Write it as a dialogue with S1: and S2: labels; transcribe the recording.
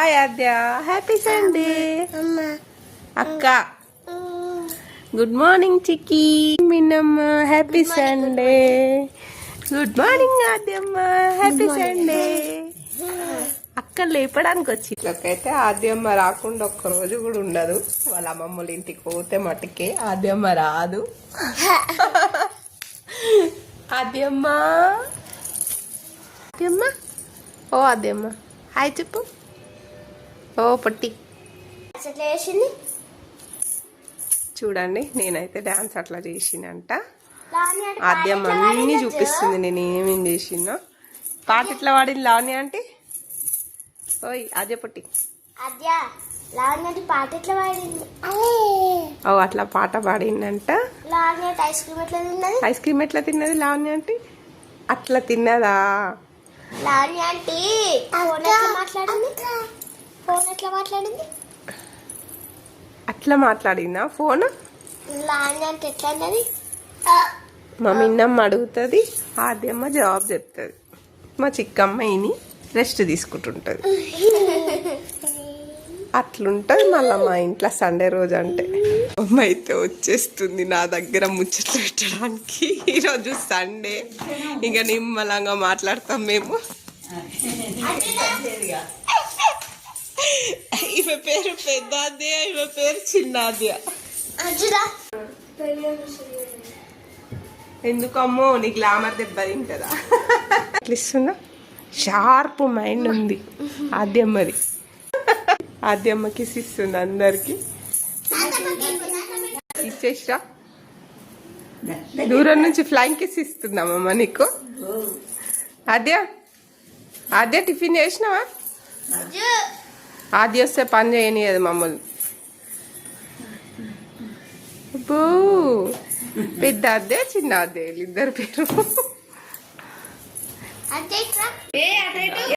S1: Hi Aadya, happy Sunday. అక్క good morning Chikki, Minnamma happy Sunday. Good morning Aadyamma, happy Sunday. అక్క లేపడానికి వచ్చి ఇట్లకైతే ఆద్యమ్మ రాకుండా ఒక్క రోజు కూడా ఉండదు. వాళ్ళ అమ్మమ్మల ఇంటికి పోతే మటుకే ఆద్యమ్మ రాదు. ఆద్యమ్మ ఆద్యమ్మ ఓ ఆద్యమ్మ హాయ్ చెప్పు. ఓ పొట్టి చూడండి, నేనైతే డాన్స్ అట్లా చేసినంట. ఆద్యమ్మ అన్ని చూపిస్తుంది నేను ఏమేం చేసినా. పాట ఇట్లా పాడింది లావణ్య అంటే. ఓయ్ ఆద్య పొట్టి, ఓ అట్లా పాట పాడిందంట. ఐస్ క్రీమ్ ఎట్లా తిన్నది లావణ్య అంటే? అట్లా తిన్నదా
S2: లావణ్య అంటే? ఫోన్ ఎట్లా మాట్లాడింది?
S1: అట్లా మాట్లాడిందా ఫోన్?
S2: లావణ్య అంటే ఎట్లా అన్నది?
S1: మా మిన్నమ్మ అడుగుతుంది, ఆద్యమ్మ జవాబు చెప్తుంది. మా చిక్కమ్మాయిని రెస్ట్ తీసుకుంటుంటది. అట్లుంటది మళ్ళీ మా ఇంట్లో సండే రోజు అంటే. అమ్మ అయితే వచ్చేస్తుంది నా దగ్గర ముచ్చట్లు పెట్టడానికి. ఈరోజు సండే, ఇంకా నిమ్మలంగా మాట్లాడతాం మేము. ఈమె పేరు పెద్దాద్య, ఈమె పేరు చిన్నాద్య. ఎందుకమ్మో నీ గ్లామర్ దెబ్బ తింటదా? ఇస్తున్నా, షార్ప్ మైండ్ ఉంది ఆద్యమ్మది. ఆద్యమ్మకి ఇస్తుంది అందరికి. ఇచ్చేసిరా, దూరం నుంచి ఫ్లైంగ్ కిస్ ఇస్తుందమ్మమ్మ నీకు. ఆద్య ఆద్య టిఫిన్ చేసినావా? ఆద్య వస్తే పని చేయనియదు మమ్మల్ని. అబ్బో పెద్ద అద్దే చిన్న అద్దే ఇద్దరు పేరు.